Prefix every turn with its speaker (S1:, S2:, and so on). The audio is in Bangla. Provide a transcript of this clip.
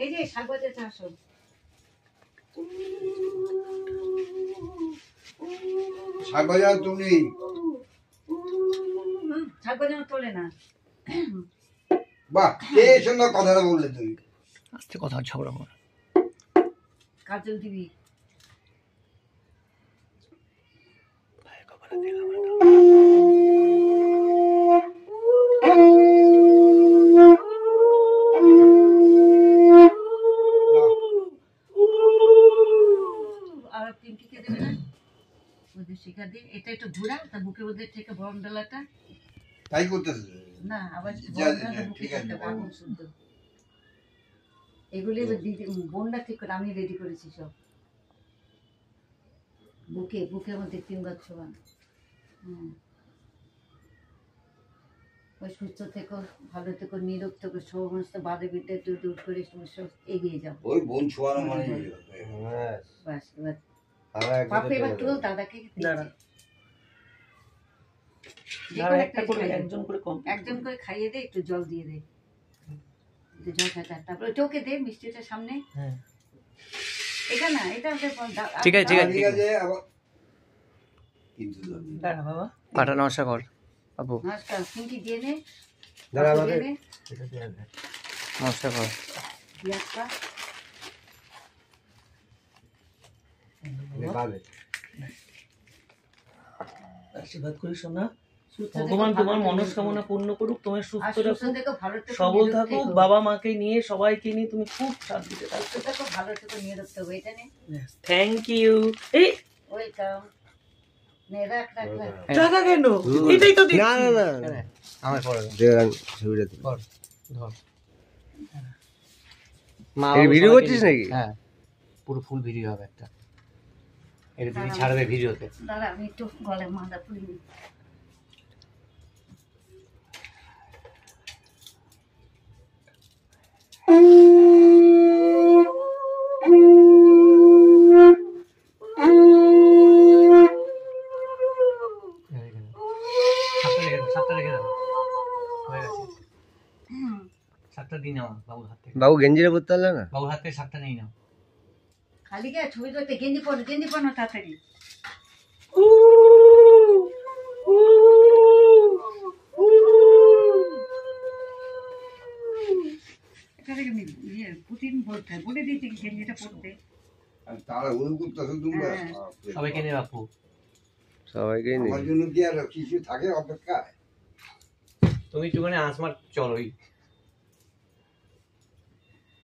S1: এই যে শাক বাজাতে আসো।
S2: শাক বাজার তুমি
S1: শাক বাজানো তোলে না।
S2: বাহ, কে সুন্দর কথাটা বললে তুমি।
S3: আস্তে কথা ঝগড়া কর।
S1: কাজল দিবি। আর পিঙ্কিকে দেবে না? ওদের শিখা দিয়ে এটা একটু ঘুরা, তা বুকের মধ্যে থেকে বরম ডালাটা
S2: তাই করতেছে
S1: না, আবার
S2: যা,
S1: বরম ডালাটা
S2: হ্যাঁ,
S1: বুকে
S2: ঠিক আছে,
S1: থাকতে
S2: বলো।
S1: আগুন শুদ্ধ। এগুলি এবার দিদি বোনটা ঠিক করে আমি রেডি করেছি সব। বুকের মধ্যে 3 বার ছোঁয়ান। ওই সুস্থ থেকো, ভালো থেকো, নিরোগ থেকো, সমস্ত বাধা বিদ্যা দূর করে এগিয়ে যাও।
S2: ওই বোন ছোঁয়ানো মানে
S1: বাস এবার পাপে এবার তুলো দাদাকে একজন করে খাইয়ে দে, একটু জল দিয়ে দে, একটু জল খাটা, তারপরে চোখে দে মিষ্টিটা সামনে। এটা না, এটা
S3: ঠিক আছে
S2: ঠিক আছে। আবার কিন্তু
S3: দাঁড়া বাবা, পাটা নমস্কার কর আপু।
S1: নমস্কার পিঙ্কি দিয়ে নে,
S2: দাঁড়া আমাকে
S1: দিয়ে নে,
S2: এটা দিয়ে দে।
S3: নমস্কার কর।
S1: পিঁয়াজটা
S2: নেপালে
S3: আশীর্বাদ করি সোনা,
S1: সুস্থ
S3: ভগবান
S1: থেকো,
S3: তোমার
S1: ভালো থেকো,
S3: মনস্কামনা পূর্ণ করুক, তোমার
S1: আর
S3: সুস্থ
S1: সুস্থ
S3: রাখুক,
S1: থেকো, ভালো থেকো,
S3: সবল
S1: নিরোগ
S3: থাকুক,
S1: থেকো।
S3: বাবা মাকে নিয়ে সবাইকে নিয়ে তুমি খুব শান্তিতে থাকো।
S1: সুস্থ থেকো, ভালো থেকো, নিরোগ থেকো। এটা নে,
S3: থ্যাংক ইউ। এই
S1: ওয়েলকাম। নে রাখ রাখ রাখ।
S3: টাকা কেন? এটাই তো
S2: না
S3: দিচ্ছি।
S2: না না
S3: আমার পরে
S2: ছবিটা তুল।
S3: কর, ধর। মা
S2: এই
S3: বাবা
S2: ভিডিও
S3: সবাইকে
S2: করছিস
S3: নিয়ে-
S2: নাকি?
S3: হ্যাঁ, পুরো ফুল ভিডিও হবে একটা। এটা তুমি ছাড়বে ভিডিওতে।
S1: দাঁড়া আমি একটু গলায় মালা পরিয়ে নিই।
S3: সাতটা রেখে দাও। হয়ে গেছে। সাতটা দিয়ে নাও বাবুর হাত থেকে।
S2: বাবু গেঞ্জিটা পরতে পারলে না?
S3: বাবুর হাত থেকে সাতটা নিয়ে নাও।
S1: খালি গে ছবি তুলতে গেঞ্জি পরো তাড়াতাড়ি। এটা থেকে পুতিন বলতে বলে দিয়েছে কি গেঞ্জিটা পরতে।
S2: তারা ওই করতেছে তুমি।
S3: সবাইকে নিয়ে বাপু।
S2: সবাইকে নিয়ে। আমার জন্য কি আর কিছু থাকে অপেক্ষায়?
S3: তুমি একটুখানি আসমার চলোই।